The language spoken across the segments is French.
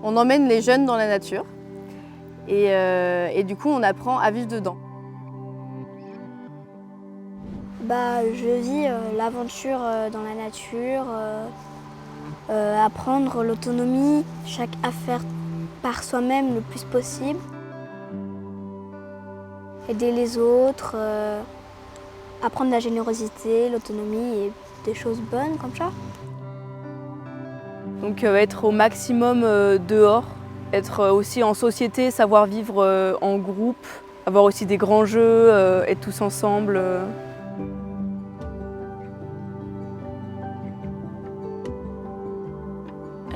On emmène les jeunes dans la nature et du coup on apprend à vivre dedans. Je vis l'aventure dans la nature, apprendre l'autonomie, chaque affaire par soi-même le plus possible, aider les autres, apprendre la générosité, l'autonomie et des choses bonnes comme ça. Donc être au maximum dehors, être aussi en société, savoir vivre en groupe, avoir aussi des grands jeux, être tous ensemble.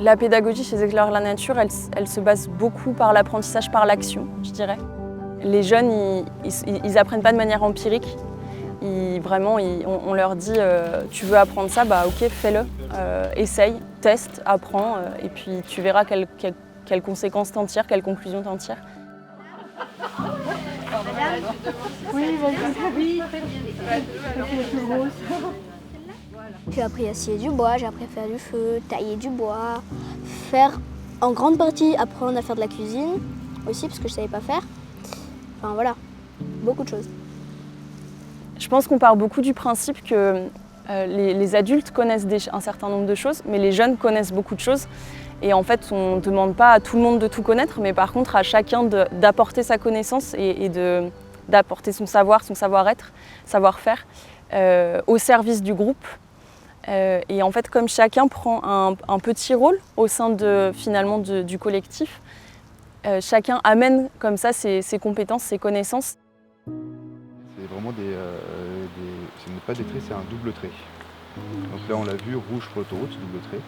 La pédagogie chez Éclaireurs de la Nature, elle se base beaucoup par l'apprentissage par l'action, je dirais. Les jeunes, ils apprennent pas de manière empirique. On leur dit tu veux apprendre ça, bah ok, fais-le, essaye, teste, apprends, et puis tu verras quelles conséquences t'en tires, quelles conclusions t'en tires. Oui, vas-y. J'ai appris à scier du bois, j'ai appris à faire du feu, tailler du bois, faire en grande partie apprendre à faire de la cuisine aussi parce que je savais pas faire. Enfin voilà, beaucoup de choses. Je pense qu'on part beaucoup du principe que les adultes connaissent un certain nombre de choses, mais les jeunes connaissent beaucoup de choses. Et en fait, on ne demande pas à tout le monde de tout connaître, mais par contre à chacun d'apporter sa connaissance et d'apporter son savoir, son savoir-être, savoir-faire au service du groupe. Et en fait, comme chacun prend un petit rôle au sein du collectif, chacun amène comme ça ses compétences, ses connaissances. C'est vraiment ce n'est pas des traits, c'est un double trait. Donc là, on l'a vu, rouge pour l'autoroute, double trait.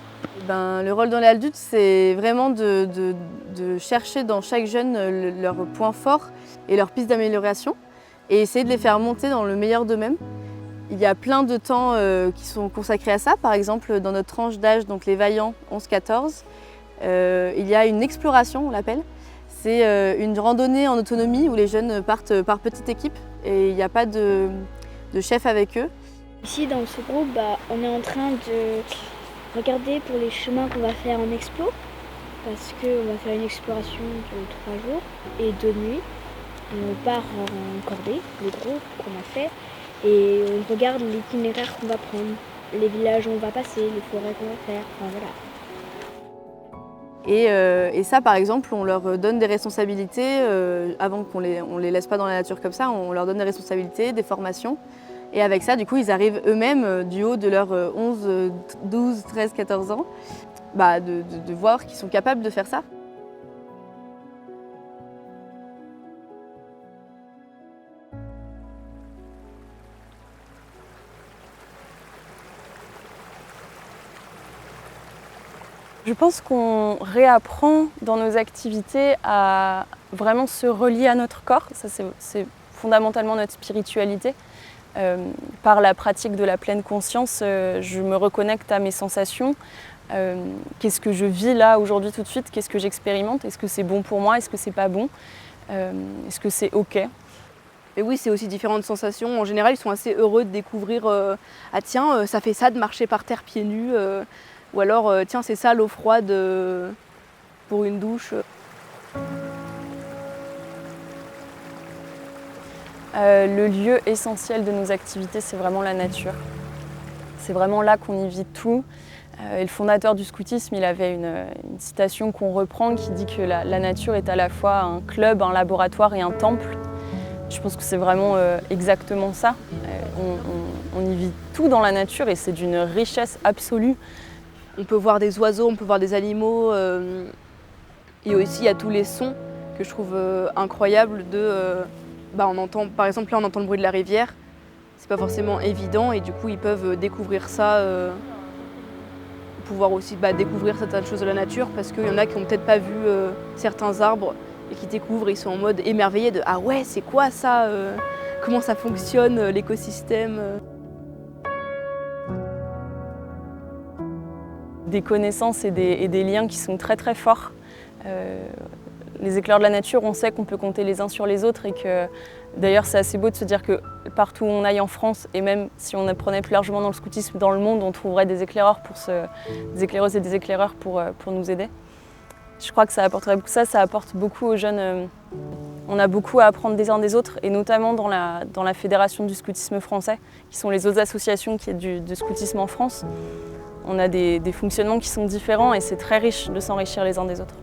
Le rôle dans l'adulte, c'est vraiment de chercher dans chaque jeune leurs points forts et leurs pistes d'amélioration et essayer de les faire monter dans le meilleur d'eux-mêmes. Il y a plein de temps qui sont consacrés à ça. Par exemple, dans notre tranche d'âge, donc les vaillants 11-14, il y a une exploration, on l'appelle. C'est une randonnée en autonomie où les jeunes partent par petite équipe et il n'y a pas de chef avec eux. Ici, dans ce groupe, on est en train de regarder pour les chemins qu'on va faire en explo parce qu'on va faire une exploration de 3 jours et 2 nuits. On part en cordée, le groupe qu'on a fait. Et on regarde l'itinéraire qu'on va prendre, les villages où on va passer, les forêts qu'on va faire, enfin voilà. Et ça, par exemple, on leur donne des responsabilités, avant qu'on les laisse pas dans la nature comme ça, on leur donne des responsabilités, des formations. Et avec ça, du coup, ils arrivent eux-mêmes, du haut de leurs 11, 12, 13, 14 ans, de voir qu'ils sont capables de faire ça. Je pense qu'on réapprend dans nos activités à vraiment se relier à notre corps. Ça, c'est fondamentalement notre spiritualité. Par la pratique de la pleine conscience, je me reconnecte à mes sensations. Qu'est-ce que je vis là aujourd'hui tout de suite? Qu'est-ce que j'expérimente? Est-ce que c'est bon pour moi? Est-ce que c'est pas bon? Est-ce que c'est OK? Et oui, c'est aussi différentes sensations. En général, ils sont assez heureux de découvrir ah tiens, ça fait ça de marcher par terre pieds nus. Ou alors, tiens, c'est ça l'eau froide pour une douche. Le lieu essentiel de nos activités, c'est vraiment la nature. C'est vraiment là qu'on y vit tout. Et le fondateur du scoutisme, il avait une citation qu'on reprend qui dit que la nature est à la fois un club, un laboratoire et un temple. Je pense que c'est vraiment exactement ça. On y vit tout dans la nature et c'est d'une richesse absolue. On peut voir des oiseaux, on peut voir des animaux. Et aussi, il y a tous les sons que je trouve incroyables. On entend, par exemple, là, on entend le bruit de la rivière. C'est pas forcément évident et du coup, ils peuvent découvrir ça, pouvoir aussi découvrir certaines choses de la nature parce qu'il y en a qui n'ont peut-être pas vu certains arbres et qui découvrent, ils sont en mode émerveillés de « Ah ouais, c'est quoi ça comment ça fonctionne, l'écosystème ?» Des connaissances et des liens qui sont très très forts. Les éclaireurs de la nature, on sait qu'on peut compter les uns sur les autres et que d'ailleurs c'est assez beau de se dire que partout où on aille en France et même si on apprenait plus largement dans le scoutisme dans le monde, on trouverait des éclaireurs des éclaireuses et des éclaireurs pour nous aider. Je crois que ça apporterait beaucoup ça apporte beaucoup aux jeunes. On a beaucoup à apprendre des uns des autres, et notamment dans la Fédération du scoutisme français, qui sont les autres associations de scoutisme en France. On a des fonctionnements qui sont différents et c'est très riche de s'enrichir les uns des autres.